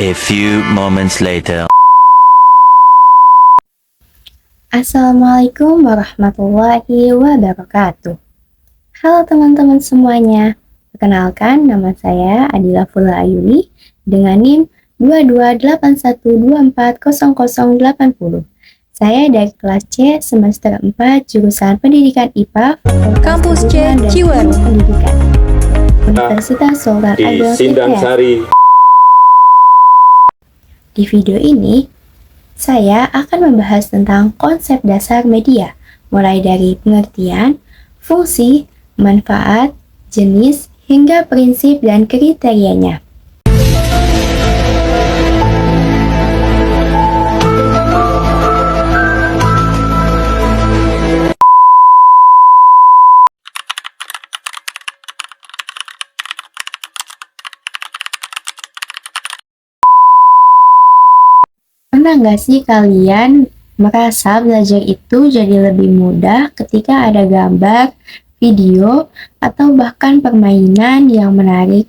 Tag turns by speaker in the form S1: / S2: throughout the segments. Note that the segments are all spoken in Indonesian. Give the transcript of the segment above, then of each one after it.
S1: A few moments later.
S2: Assalamualaikum warahmatullahi wabarakatuh. Halo teman-teman semuanya. Perkenalkan, nama saya Adila Fula Ayuni dengan NIM 2281240080. Saya dari kelas C semester 4 jurusan Pendidikan IPA
S3: Kampus C Ciwero
S2: Pendidikan Universitas Sultan
S4: di
S2: Ageng
S4: Sindang
S2: TTS.
S4: Sari.
S2: Di video ini, saya akan membahas tentang konsep dasar media, mulai dari pengertian, fungsi, manfaat, jenis, hingga prinsip dan kriterianya. Pernah nggak sih kalian merasa belajar itu jadi lebih mudah ketika ada gambar, video, atau bahkan permainan yang menarik?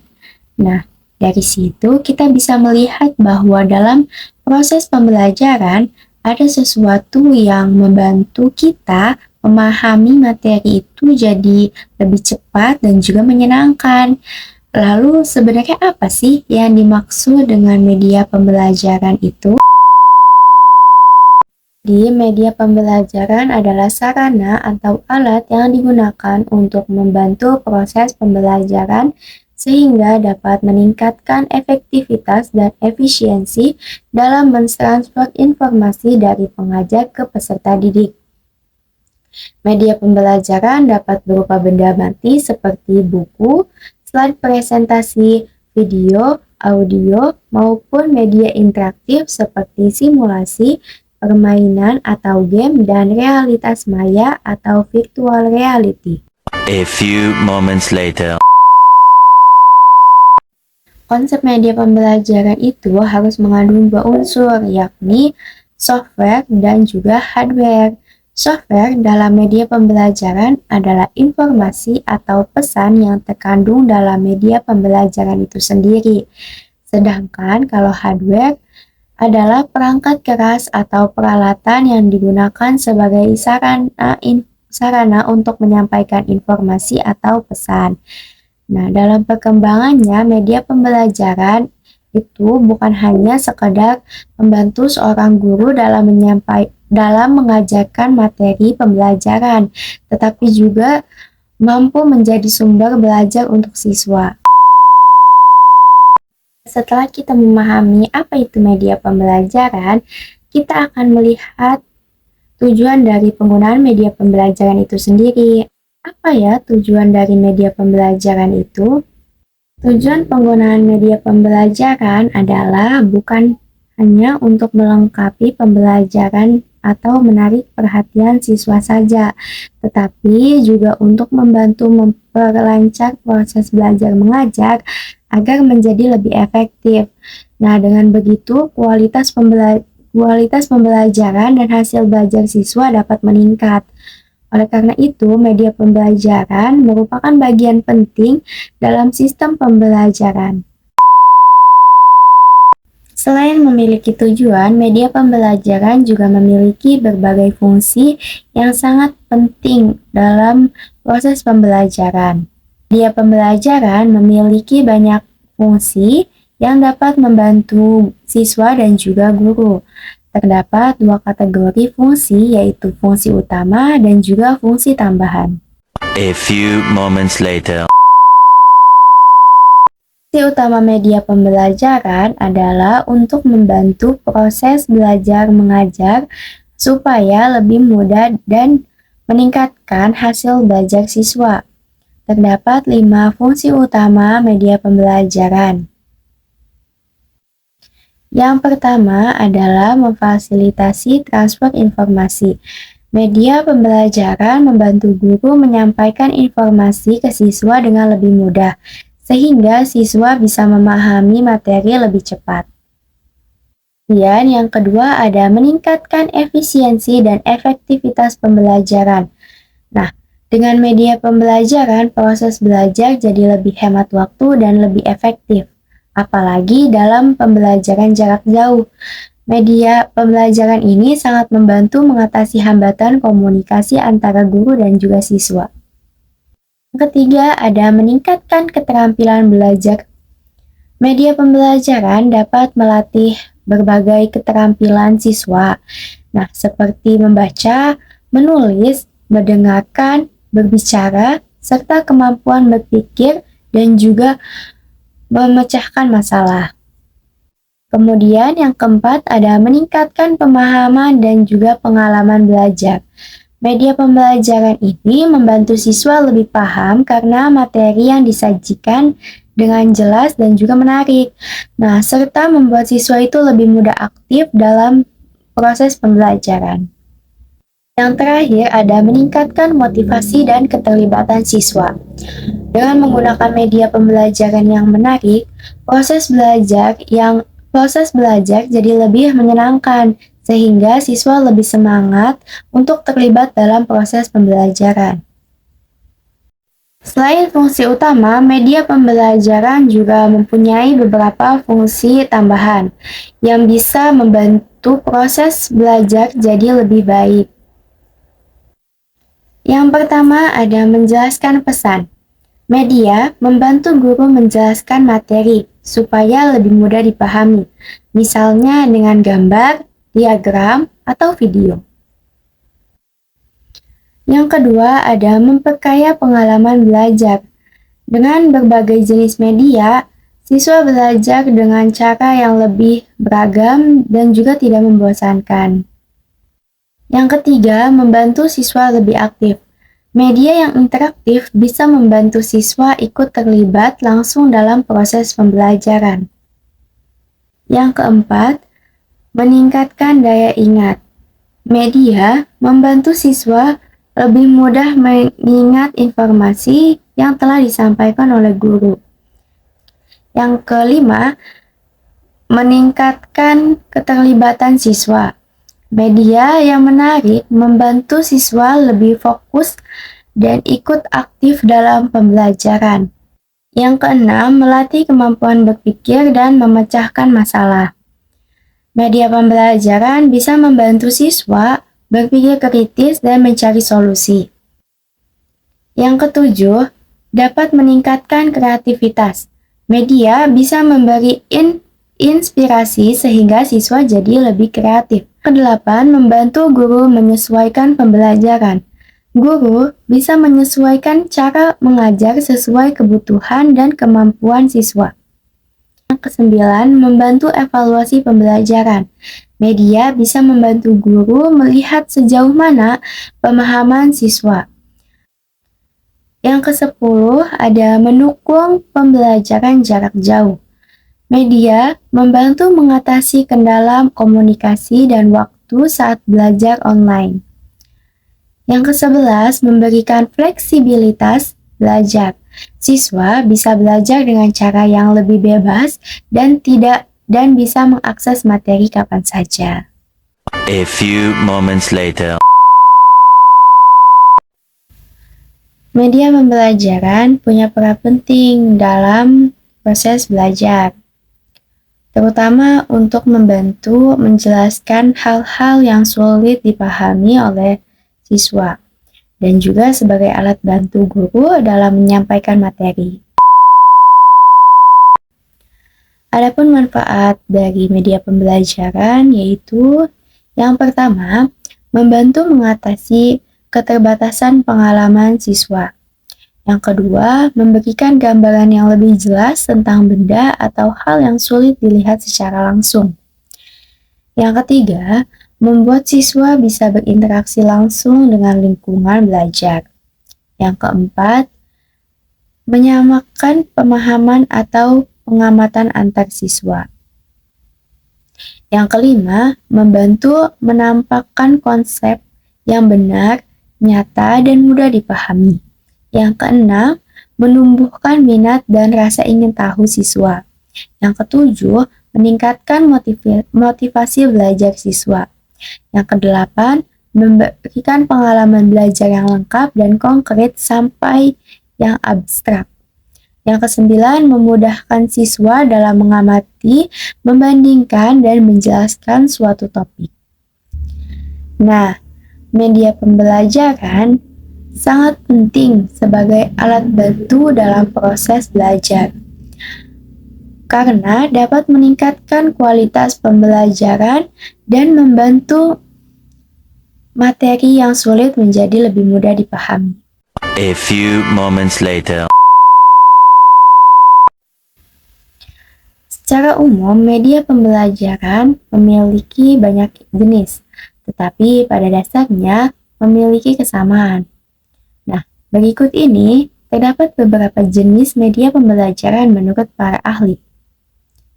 S2: Nah, dari situ kita bisa melihat bahwa dalam proses pembelajaran ada sesuatu yang membantu kita memahami materi itu jadi lebih cepat dan juga menyenangkan. Lalu sebenarnya apa sih yang dimaksud dengan media pembelajaran itu? Di media pembelajaran adalah sarana atau alat yang digunakan untuk membantu proses pembelajaran sehingga dapat meningkatkan efektivitas dan efisiensi dalam mentransfer informasi dari pengajar ke peserta didik. Media pembelajaran dapat berupa benda mati seperti buku, slide presentasi, video, audio, maupun media interaktif seperti simulasi, permainan atau game, dan realitas maya atau virtual reality.
S1: A few moments later.
S2: Konsep media pembelajaran itu harus mengandung dua unsur, yakni software dan juga hardware. Software dalam media pembelajaran adalah informasi atau pesan yang terkandung dalam media pembelajaran itu sendiri. Sedangkan kalau hardware adalah perangkat keras atau peralatan yang digunakan sebagai sarana untuk menyampaikan informasi atau pesan. Nah, dalam perkembangannya, media pembelajaran itu bukan hanya sekedar membantu seorang guru dalam mengajarkan materi pembelajaran, tetapi juga mampu menjadi sumber belajar untuk siswa. Setelah kita memahami apa itu media pembelajaran, kita akan melihat tujuan dari penggunaan media pembelajaran itu sendiri. Apa ya tujuan dari media pembelajaran itu? Tujuan penggunaan media pembelajaran adalah bukan hanya untuk melengkapi pembelajaran atau menarik perhatian siswa saja, tetapi juga untuk membantu memperlancar proses belajar mengajar agar menjadi lebih efektif. Nah, dengan begitu kualitas pembelajaran dan hasil belajar siswa dapat meningkat. Oleh karena itu, media pembelajaran merupakan bagian penting dalam sistem pembelajaran. Selain memiliki tujuan, media pembelajaran juga memiliki berbagai fungsi yang sangat penting dalam proses pembelajaran. Media pembelajaran memiliki banyak fungsi yang dapat membantu siswa dan juga guru. Terdapat dua kategori fungsi, yaitu fungsi utama dan juga fungsi tambahan.
S1: A few moments later.
S2: Fungsi utama media pembelajaran adalah untuk membantu proses belajar mengajar supaya lebih mudah dan meningkatkan hasil belajar siswa. Terdapat 5 fungsi utama media pembelajaran. Yang pertama adalah memfasilitasi transfer informasi. Media pembelajaran membantu guru menyampaikan informasi ke siswa dengan lebih mudah, sehingga siswa bisa memahami materi lebih cepat. Kemudian yang kedua ada meningkatkan efisiensi dan efektivitas pembelajaran. Nah, dengan media pembelajaran, proses belajar jadi lebih hemat waktu dan lebih efektif. Apalagi dalam pembelajaran jarak jauh. Media pembelajaran ini sangat membantu mengatasi hambatan komunikasi antara guru dan juga siswa. Yang ketiga ada meningkatkan keterampilan belajar. Media pembelajaran dapat melatih berbagai keterampilan siswa. Nah, seperti membaca, menulis, mendengarkan, berbicara, serta kemampuan berpikir dan juga memecahkan masalah. Kemudian yang keempat ada meningkatkan pemahaman dan juga pengalaman belajar. Media pembelajaran ini membantu siswa lebih paham karena materi yang disajikan dengan jelas dan juga menarik. Nah, serta membuat siswa itu lebih mudah aktif dalam proses pembelajaran. Yang terakhir ada meningkatkan motivasi dan keterlibatan siswa. Dengan menggunakan media pembelajaran yang menarik, proses belajar jadi lebih menyenangkan, sehingga siswa lebih semangat untuk terlibat dalam proses pembelajaran. Selain fungsi utama, media pembelajaran juga mempunyai beberapa fungsi tambahan yang bisa membantu proses belajar jadi lebih baik. Yang pertama ada menjelaskan pesan. Media membantu guru menjelaskan materi supaya lebih mudah dipahami, misalnya dengan gambar, diagram, atau video. Yang kedua ada memperkaya pengalaman belajar. Dengan berbagai jenis media, siswa belajar dengan cara yang lebih beragam dan juga tidak membosankan. Yang ketiga, membantu siswa lebih aktif. Media yang interaktif bisa membantu siswa ikut terlibat langsung dalam proses pembelajaran. Yang keempat, meningkatkan daya ingat. Media membantu siswa lebih mudah mengingat informasi yang telah disampaikan oleh guru. Yang kelima, meningkatkan keterlibatan siswa. Media yang menarik membantu siswa lebih fokus dan ikut aktif dalam pembelajaran. Yang keenam, melatih kemampuan berpikir dan memecahkan masalah. Media pembelajaran bisa membantu siswa berpikir kritis dan mencari solusi. Yang ketujuh, dapat meningkatkan kreativitas. Media bisa memberi inspirasi sehingga siswa jadi lebih kreatif. Kedelapan, membantu guru menyesuaikan pembelajaran. Guru bisa menyesuaikan cara mengajar sesuai kebutuhan dan kemampuan siswa. Yang kesembilan, membantu evaluasi pembelajaran. Media bisa membantu guru melihat sejauh mana pemahaman siswa. Yang kesepuluh ada mendukung pembelajaran jarak jauh. Media membantu mengatasi kendala komunikasi dan waktu saat belajar online. Yang kesebelas, memberikan fleksibilitas belajar. Siswa bisa belajar dengan cara yang lebih bebas dan bisa mengakses materi kapan saja.
S1: A few moments later.
S2: Media pembelajaran punya peran penting dalam proses belajar, terutama untuk membantu menjelaskan hal-hal yang sulit dipahami oleh siswa, dan juga sebagai alat bantu guru dalam menyampaikan materi. Adapun manfaat dari media pembelajaran yaitu yang pertama, membantu mengatasi keterbatasan pengalaman siswa. Yang kedua, memberikan gambaran yang lebih jelas tentang benda atau hal yang sulit dilihat secara langsung. Yang ketiga, membuat siswa bisa berinteraksi langsung dengan lingkungan belajar. Yang keempat, menyamakan pemahaman atau pengamatan antar siswa. Yang kelima, membantu menampakkan konsep yang benar, nyata, dan mudah dipahami. Yang keenam, menumbuhkan minat dan rasa ingin tahu siswa. Yang ketujuh, meningkatkan motivasi belajar siswa. Yang kedelapan, memberikan pengalaman belajar yang lengkap dan konkret sampai yang abstrak. Yang kesembilan, memudahkan siswa dalam mengamati, membandingkan, dan menjelaskan suatu topik. Nah, media pembelajaran sangat penting sebagai alat bantu dalam proses belajar karena dapat meningkatkan kualitas pembelajaran dan membantu materi yang sulit menjadi lebih mudah dipahami.
S1: A few moments later.
S2: Secara umum, media pembelajaran memiliki banyak jenis, tetapi pada dasarnya memiliki kesamaan. Nah, berikut ini terdapat beberapa jenis media pembelajaran menurut para ahli.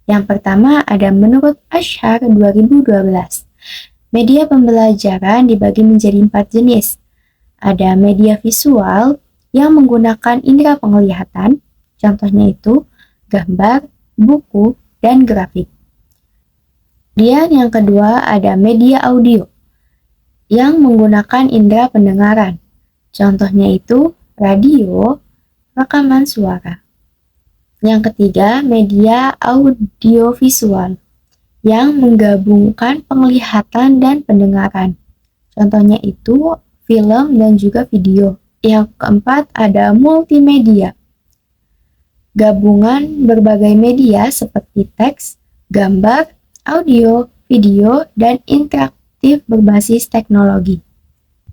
S2: Yang pertama ada menurut Ashar 2012. Media pembelajaran dibagi menjadi 4 jenis. Ada media visual yang menggunakan indera penglihatan, contohnya itu gambar, buku, dan grafik. Dan yang kedua ada media audio yang menggunakan indera pendengaran, contohnya itu radio, rekaman suara. Yang ketiga media audiovisual yang menggabungkan penglihatan dan pendengaran, contohnya itu film dan juga video. Yang keempat ada multimedia, gabungan berbagai media seperti teks, gambar, audio, video, dan interaktif berbasis teknologi.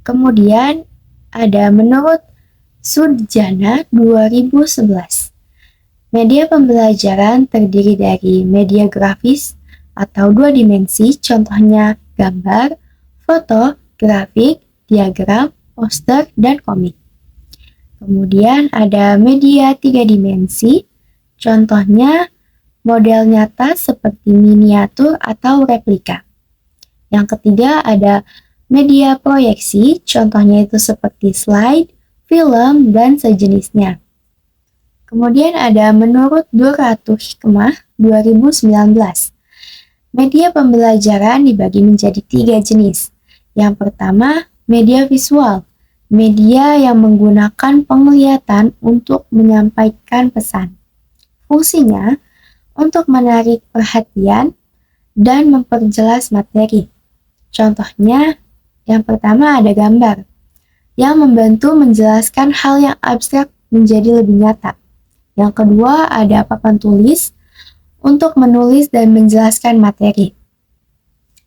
S2: Kemudian ada menurut Sudjana 2011. Media pembelajaran terdiri dari media grafis atau 2 dimensi, contohnya gambar, foto, grafik, diagram, poster, dan komik. Kemudian ada media 3 dimensi, contohnya model nyata seperti miniatur atau replika. Yang ketiga ada media proyeksi, contohnya itu seperti slide, film, dan sejenisnya. Kemudian ada menurut Durratu Hikmah 2019. Media pembelajaran dibagi menjadi 3 jenis. Yang pertama, media visual. Media yang menggunakan penglihatan untuk menyampaikan pesan. Fungsinya untuk menarik perhatian dan memperjelas materi. Contohnya, yang pertama ada gambar, yang membantu menjelaskan hal yang abstrak menjadi lebih nyata. Yang kedua ada papan tulis, untuk menulis dan menjelaskan materi.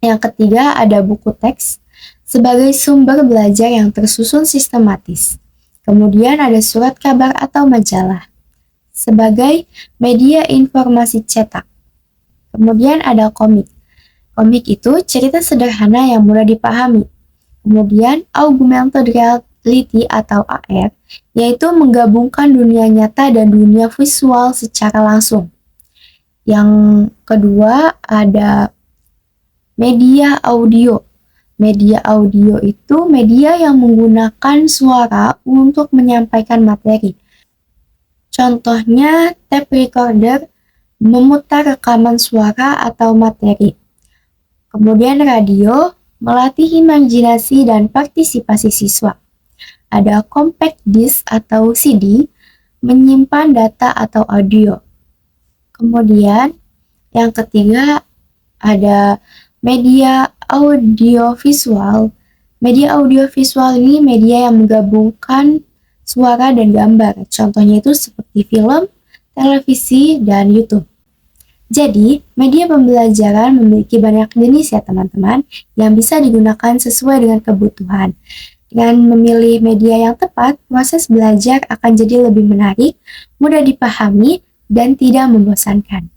S2: Yang ketiga ada buku teks, sebagai sumber belajar yang tersusun sistematis. Kemudian ada surat kabar atau majalah, sebagai media informasi cetak. Kemudian ada komik. Komik itu cerita sederhana yang mudah dipahami. Kemudian augmented reality atau AR, yaitu menggabungkan dunia nyata dan dunia visual secara langsung. Yang kedua ada media audio. Media audio itu media yang menggunakan suara untuk menyampaikan materi. Contohnya tape recorder memutar rekaman suara atau materi. Kemudian radio melatih imajinasi dan partisipasi siswa. Ada compact disc atau CD menyimpan data atau audio. Kemudian yang ketiga ada media audiovisual. Media audiovisual ini media yang menggabungkan suara dan gambar. Contohnya itu seperti film, televisi, dan YouTube. Jadi, media pembelajaran memiliki banyak jenis ya teman-teman, yang bisa digunakan sesuai dengan kebutuhan. Dengan memilih media yang tepat, proses belajar akan jadi lebih menarik, mudah dipahami, dan tidak membosankan.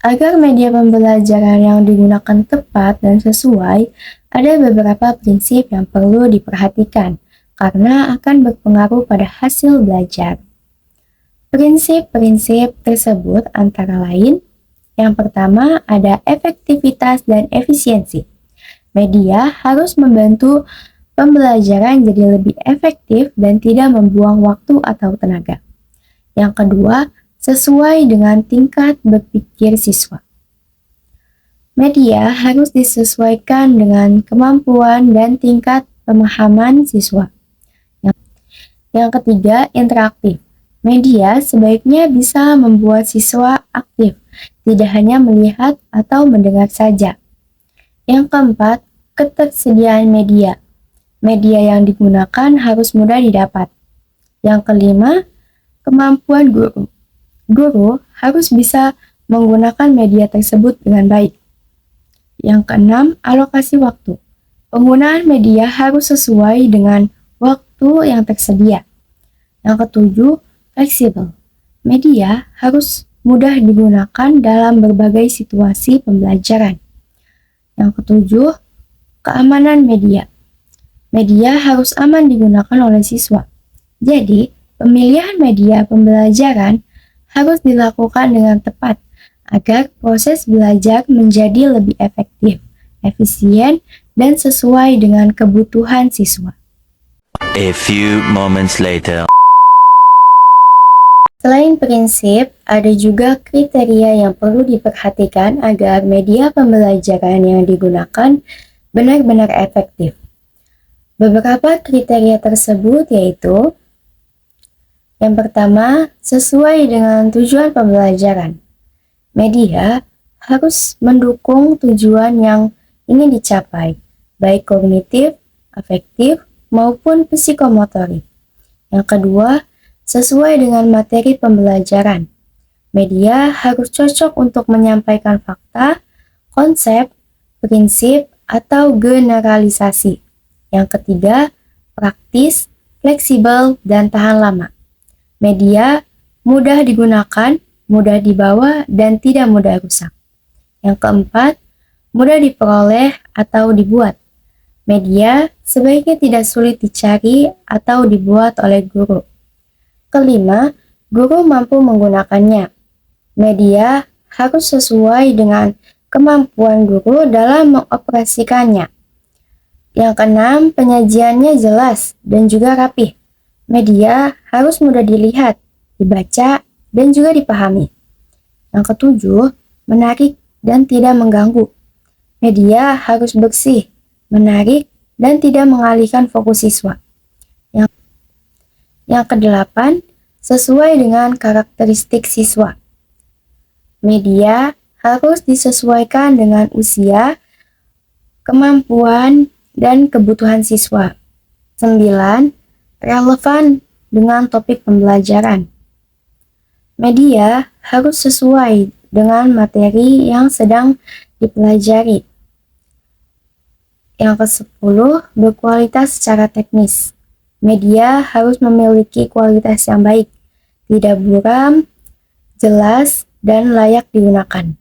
S2: Agar media pembelajaran yang digunakan tepat dan sesuai, ada beberapa prinsip yang perlu diperhatikan, karena akan berpengaruh pada hasil belajar. Prinsip-prinsip tersebut antara lain, yang pertama ada efektivitas dan efisiensi. Media harus membantu pembelajaran jadi lebih efektif dan tidak membuang waktu atau tenaga. Yang kedua, sesuai dengan tingkat berpikir siswa. Media harus disesuaikan dengan kemampuan dan tingkat pemahaman siswa. Yang ketiga, interaktif. Media sebaiknya bisa membuat siswa aktif, tidak hanya melihat atau mendengar saja. Yang keempat, ketersediaan media. Media yang digunakan harus mudah didapat. Yang kelima, kemampuan guru. Guru harus bisa menggunakan media tersebut dengan baik. Yang keenam, alokasi waktu. Penggunaan media harus sesuai dengan waktu yang tersedia. Yang ketujuh, fleksibel. Media harus mudah digunakan dalam berbagai situasi pembelajaran. Yang ketujuh, keamanan media. Media harus aman digunakan oleh siswa. Jadi, pemilihan media pembelajaran harus dilakukan dengan tepat agar proses belajar menjadi lebih efektif, efisien, dan sesuai dengan kebutuhan siswa.
S1: A few moments later.
S2: Selain prinsip, ada juga kriteria yang perlu diperhatikan agar media pembelajaran yang digunakan benar-benar efektif. Beberapa kriteria tersebut yaitu: yang pertama, sesuai dengan tujuan pembelajaran. Media harus mendukung tujuan yang ingin dicapai, baik kognitif, afektif, maupun psikomotorik. Yang kedua, sesuai dengan materi pembelajaran. Media harus cocok untuk menyampaikan fakta, konsep, prinsip, atau generalisasi. Yang ketiga, praktis, fleksibel, dan tahan lama. Media mudah digunakan, mudah dibawa, dan tidak mudah rusak. Yang keempat, mudah diperoleh atau dibuat. Media sebaiknya tidak sulit dicari atau dibuat oleh guru. Kelima, guru mampu menggunakannya. Media harus sesuai dengan kemampuan guru dalam mengoperasikannya. Yang keenam, penyajiannya jelas dan juga rapih. Media harus mudah dilihat, dibaca, dan juga dipahami. Yang ketujuh, menarik dan tidak mengganggu. Media harus bersih, menarik, dan tidak mengalihkan fokus siswa. Yang kedelapan, sesuai dengan karakteristik siswa. Media harus disesuaikan dengan usia, kemampuan, dan kebutuhan siswa. 9. Relevan dengan topik pembelajaran. Media harus sesuai dengan materi yang sedang dipelajari. Yang ke-10, berkualitas secara teknis. Media harus memiliki kualitas yang baik, tidak buram, jelas, dan layak digunakan.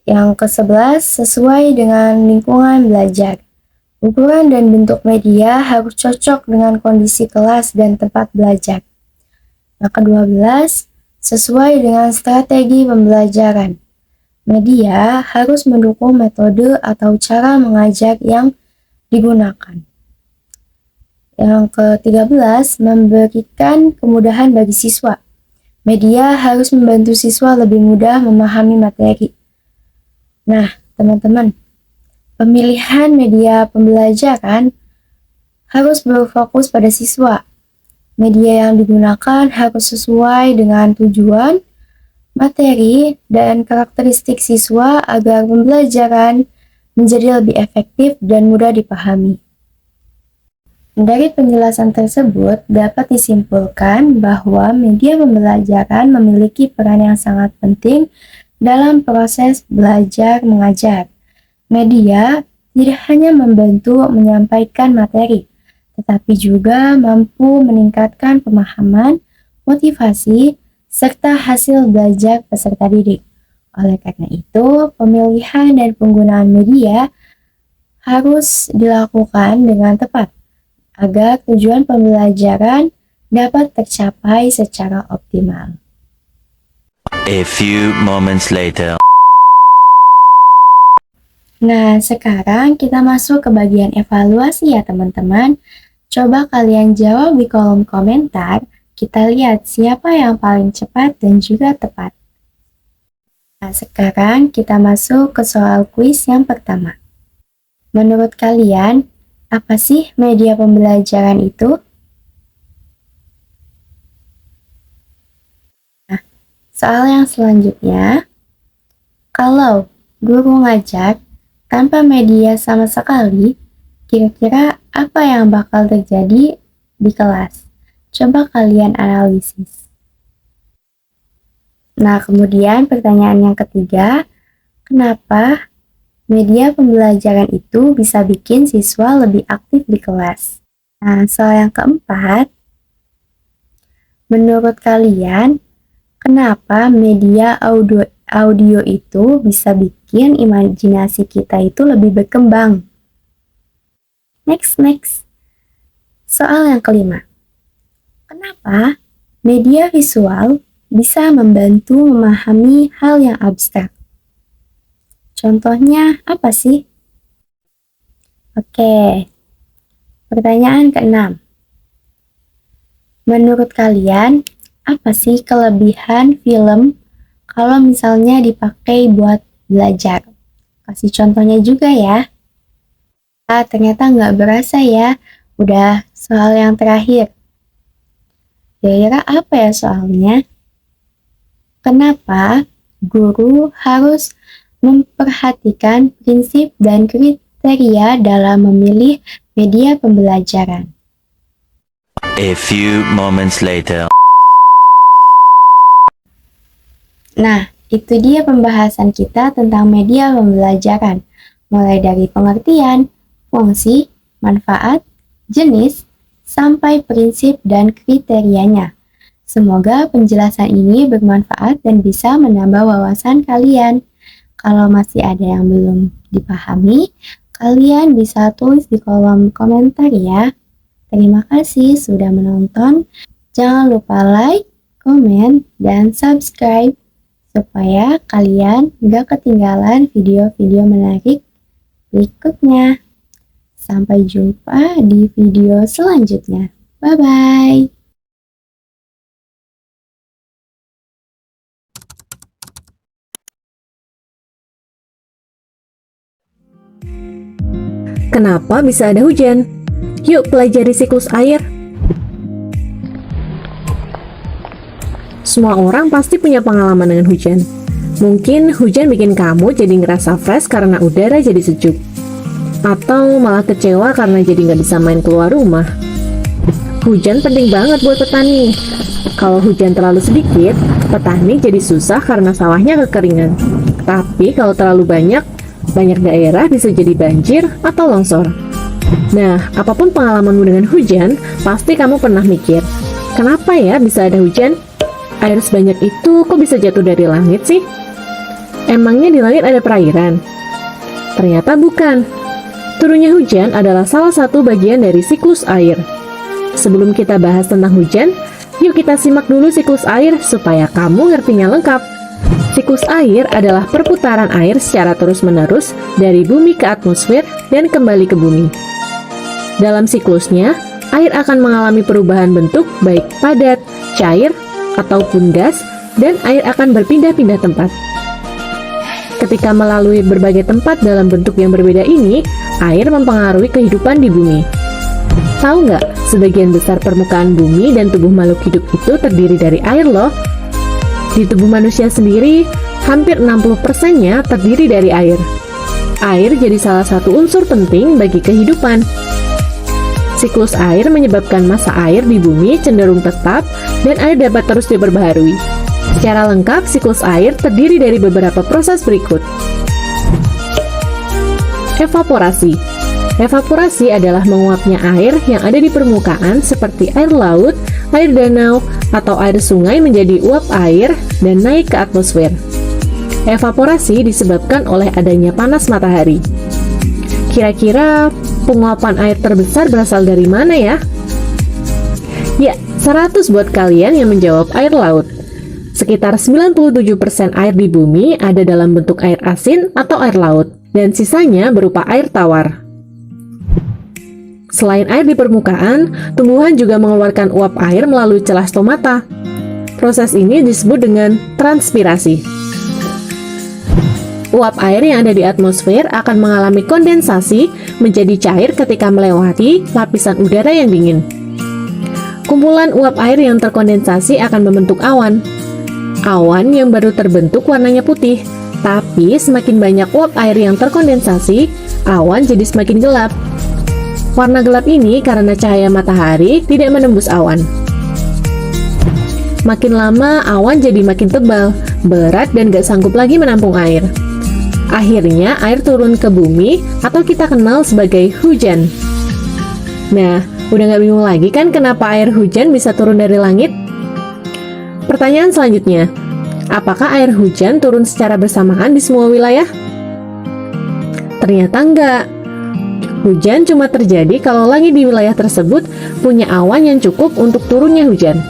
S2: Yang ke-11, sesuai dengan lingkungan belajar. Ukuran dan bentuk media harus cocok dengan kondisi kelas dan tempat belajar. Yang ke-12, sesuai dengan strategi pembelajaran. Media harus mendukung metode atau cara mengajar yang digunakan. Yang ke-13, memberikan kemudahan bagi siswa. Media harus membantu siswa lebih mudah memahami materi. Nah, teman-teman, pemilihan media pembelajaran harus berfokus pada siswa. Media yang digunakan harus sesuai dengan tujuan, materi, dan karakteristik siswa agar pembelajaran menjadi lebih efektif dan mudah dipahami. Dari penjelasan tersebut dapat disimpulkan bahwa media pembelajaran memiliki peran yang sangat penting dalam proses belajar mengajar. Media tidak hanya membantu menyampaikan materi, tetapi juga mampu meningkatkan pemahaman, motivasi, serta hasil belajar peserta didik. Oleh karena itu, pemilihan dan penggunaan media harus dilakukan dengan tepat agar tujuan pembelajaran dapat tercapai secara optimal.
S1: A few moments later.
S2: Nah, sekarang kita masuk ke bagian evaluasi ya teman-teman. Coba kalian jawab di kolom komentar. Kita lihat siapa yang paling cepat dan juga tepat. Nah, sekarang kita masuk ke soal kuis yang pertama. Menurut kalian, apa sih media pembelajaran itu? Nah, soal yang selanjutnya, kalau guru ngajar tanpa media sama sekali, kira-kira apa yang bakal terjadi di kelas? Coba kalian analisis. Nah, kemudian pertanyaan yang ketiga, kenapa media pembelajaran itu bisa bikin siswa lebih aktif di kelas? Nah, soal yang keempat, menurut kalian, kenapa media audio itu bisa bikin imajinasi kita itu lebih berkembang? Next. Soal yang kelima, kenapa media visual bisa membantu memahami hal yang abstrak? Contohnya apa sih? Oke, pertanyaan keenam. Menurut kalian, apa sih kelebihan film kalau misalnya dipakai buat belajar? Kasih contohnya juga ya. Ternyata nggak berasa ya. Udah soal yang terakhir. Kira-kira apa ya soalnya? Kenapa guru harus memperhatikan prinsip dan kriteria dalam memilih media pembelajaran?
S1: A few moments later.
S2: Nah, itu dia pembahasan kita tentang media pembelajaran. Mulai dari pengertian, fungsi, manfaat, jenis, sampai prinsip dan kriterianya. Semoga penjelasan ini bermanfaat dan bisa menambah wawasan kalian. Kalau masih ada yang belum dipahami, kalian bisa tulis di kolom komentar ya. Terima kasih sudah menonton. Jangan lupa like, komen, dan subscribe supaya kalian gak ketinggalan video-video menarik berikutnya. Sampai jumpa di video selanjutnya. Bye-bye.
S3: Kenapa bisa ada hujan? Yuk pelajari siklus air. Semua orang pasti punya pengalaman dengan hujan. Mungkin hujan bikin kamu jadi ngerasa fresh karena udara jadi sejuk. Atau malah kecewa karena jadi nggak bisa main keluar rumah. Hujan penting banget buat petani. Kalau hujan terlalu sedikit, petani jadi susah karena sawahnya kekeringan. Tapi kalau terlalu banyak daerah bisa jadi banjir atau longsor. Nah, apapun pengalamanmu dengan hujan, pasti kamu pernah mikir, kenapa ya bisa ada hujan? Air sebanyak itu kok bisa jatuh dari langit sih? Emangnya di langit ada perairan? Ternyata bukan. Turunnya hujan adalah salah satu bagian dari siklus air. Sebelum kita bahas tentang hujan, yuk kita simak dulu siklus air supaya kamu ngertinya lengkap. Siklus air adalah perputaran air secara terus-menerus dari bumi ke atmosfer dan kembali ke bumi. Dalam siklusnya, air akan mengalami perubahan bentuk baik padat, cair, ataupun gas, dan air akan berpindah-pindah tempat. Ketika melalui berbagai tempat dalam bentuk yang berbeda ini, air mempengaruhi kehidupan di bumi. Tahu nggak, sebagian besar permukaan bumi dan tubuh makhluk hidup itu terdiri dari air loh. Di tubuh manusia sendiri, hampir 60%-nya terdiri dari air. Air jadi salah satu unsur penting bagi kehidupan. Siklus air menyebabkan massa air di bumi cenderung tetap dan air dapat terus diperbaharui. Secara lengkap, siklus air terdiri dari beberapa proses berikut. Evaporasi. Evaporasi adalah menguapnya air yang ada di permukaan seperti air laut, air danau, atau air sungai menjadi uap air dan naik ke atmosfer. Evaporasi disebabkan oleh adanya panas matahari. Kira-kira penguapan air terbesar berasal dari mana ya? Ya, 100 buat kalian yang menjawab air laut. Sekitar 97% air di bumi ada dalam bentuk air asin atau air laut. dan sisanya berupa air tawar. Selain air di permukaan, tumbuhan juga mengeluarkan uap air melalui celah stomata. Proses ini disebut dengan transpirasi. Uap air yang ada di atmosfer akan mengalami kondensasi menjadi cair ketika melewati lapisan udara yang dingin. Kumpulan uap air yang terkondensasi akan membentuk awan. Awan yang baru terbentuk warnanya putih, tapi semakin banyak uap air yang terkondensasi, awan jadi semakin gelap. Warna gelap ini karena cahaya matahari tidak menembus awan. Makin lama, awan jadi makin tebal, berat dan gak sanggup lagi menampung air. Akhirnya, air turun ke bumi atau kita kenal sebagai hujan. Nah, udah gak bingung lagi kan kenapa air hujan bisa turun dari langit? Pertanyaan selanjutnya, apakah air hujan turun secara bersamaan di semua wilayah? Ternyata enggak. Hujan cuma terjadi kalau langit di wilayah tersebut punya awan yang cukup untuk turunnya hujan.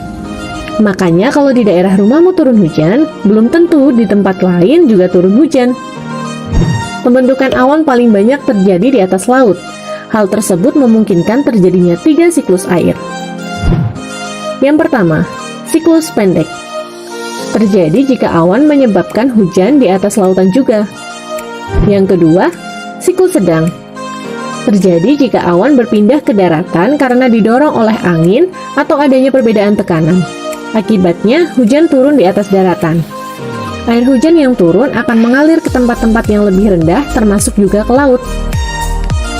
S3: Makanya kalau di daerah rumahmu turun hujan, belum tentu di tempat lain juga turun hujan. Pembentukan awan paling banyak terjadi di atas laut. Hal tersebut memungkinkan terjadinya 3 siklus air. Yang pertama, siklus pendek. Terjadi jika awan menyebabkan hujan di atas lautan juga. Yang kedua, siklus sedang. Terjadi jika awan berpindah ke daratan karena didorong oleh angin atau adanya perbedaan tekanan. Akibatnya, hujan turun di atas daratan. Air hujan yang turun akan mengalir ke tempat-tempat yang lebih rendah, termasuk juga ke laut.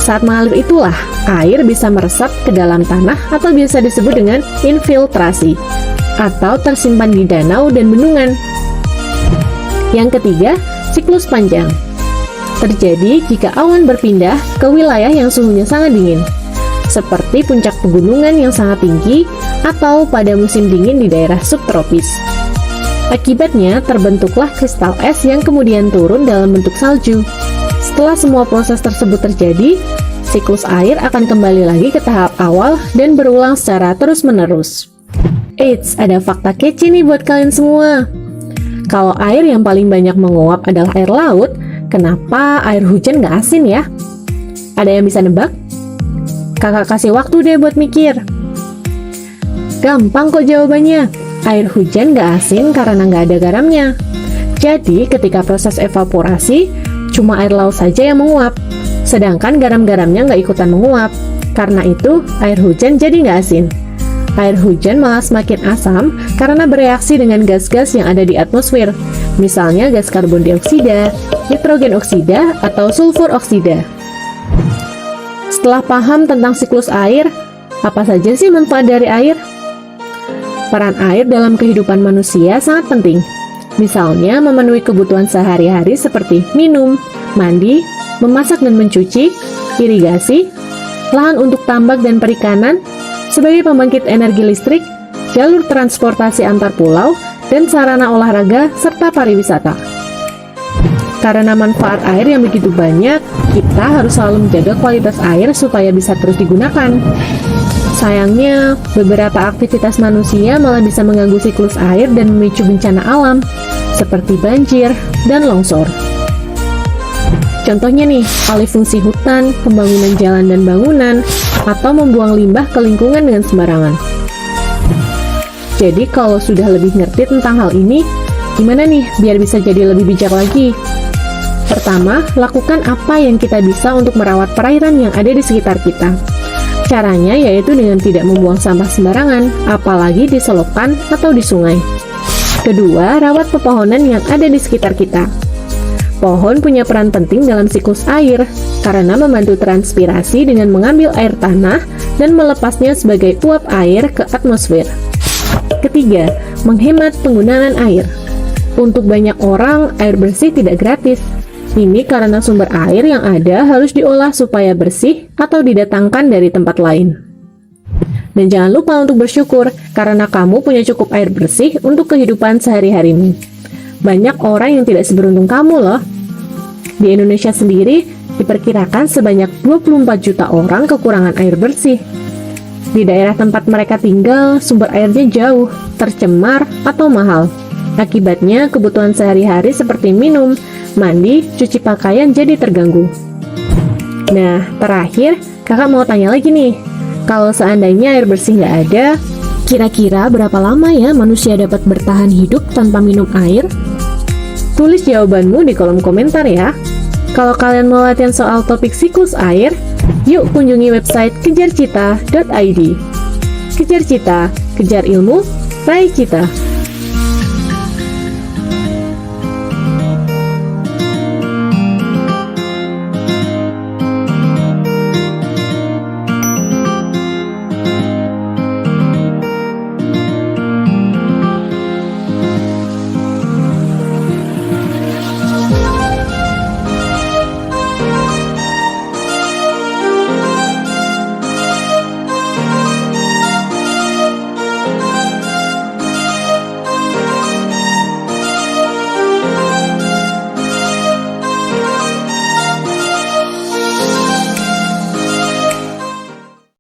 S3: Saat mengalir itulah, air bisa meresap ke dalam tanah atau biasa disebut dengan infiltrasi, atau tersimpan di danau dan bendungan. Yang ketiga, siklus panjang. Terjadi jika awan berpindah ke wilayah yang suhunya sangat dingin, seperti puncak pegunungan yang sangat tinggi atau pada musim dingin di daerah subtropis. Akibatnya, terbentuklah kristal es yang kemudian turun dalam bentuk salju. Setelah semua proses tersebut terjadi, siklus air akan kembali lagi ke tahap awal dan berulang secara terus-menerus. Eits, ada fakta kece nih buat kalian semua. Kalau air yang paling banyak menguap adalah air laut, kenapa air hujan nggak asin ya? Ada yang bisa nebak? Kakak kasih waktu deh buat mikir. Gampang kok jawabannya. Air hujan nggak asin karena nggak ada garamnya. Jadi, ketika proses evaporasi, cuma air laut saja yang menguap. Sedangkan garam-garamnya nggak ikutan menguap. Karena itu, air hujan jadi nggak asin. Air hujan malah semakin asam karena bereaksi dengan gas-gas yang ada di atmosfer. Misalnya gas karbon dioksida, nitrogen oksida, atau sulfur oksida. Setelah paham tentang siklus air, apa saja sih manfaat dari air? Peran air dalam kehidupan manusia sangat penting. Misalnya memenuhi kebutuhan sehari-hari seperti minum, mandi, memasak dan mencuci, irigasi, lahan untuk tambak dan perikanan, sebagai pembangkit energi listrik, jalur transportasi antar pulau, dan sarana olahraga serta pariwisata. Karena manfaat air yang begitu banyak, kita harus selalu menjaga kualitas air supaya bisa terus digunakan. Sayangnya, beberapa aktivitas manusia malah bisa mengganggu siklus air dan memicu bencana alam, seperti banjir dan longsor. Contohnya nih, alih fungsi hutan, pembangunan jalan dan bangunan, atau membuang limbah ke lingkungan dengan sembarangan. Jadi kalau sudah lebih ngerti tentang hal ini, gimana nih biar bisa jadi lebih bijak lagi? Pertama, lakukan apa yang kita bisa untuk merawat perairan yang ada di sekitar kita. Caranya yaitu dengan tidak membuang sampah sembarangan, apalagi di selokan atau di sungai. Kedua, rawat pepohonan yang ada di sekitar kita. Pohon punya peran penting dalam siklus air, karena membantu transpirasi dengan mengambil air tanah dan melepasnya sebagai uap air ke atmosfer. Ketiga, menghemat penggunaan air. Untuk banyak orang, air bersih tidak gratis. Ini karena sumber air yang ada harus diolah supaya bersih atau didatangkan dari tempat lain. Dan jangan lupa untuk bersyukur, karena kamu punya cukup air bersih untuk kehidupan sehari-harimu. Banyak orang yang tidak seberuntung kamu loh. Di Indonesia sendiri, diperkirakan sebanyak 24 juta orang kekurangan air bersih. Di daerah tempat mereka tinggal, sumber airnya jauh, tercemar, atau mahal. Akibatnya, kebutuhan sehari-hari seperti minum, mandi, cuci pakaian jadi terganggu. Nah, terakhir, kakak mau tanya lagi nih. Kalau seandainya air bersih nggak ada, kira-kira berapa lama ya manusia dapat bertahan hidup tanpa minum air? Tulis jawabanmu di kolom komentar ya. Kalau kalian mau latihan soal topik siklus air, yuk kunjungi website kejarcita.id. Kejar Cita, kejar ilmu, raih cita.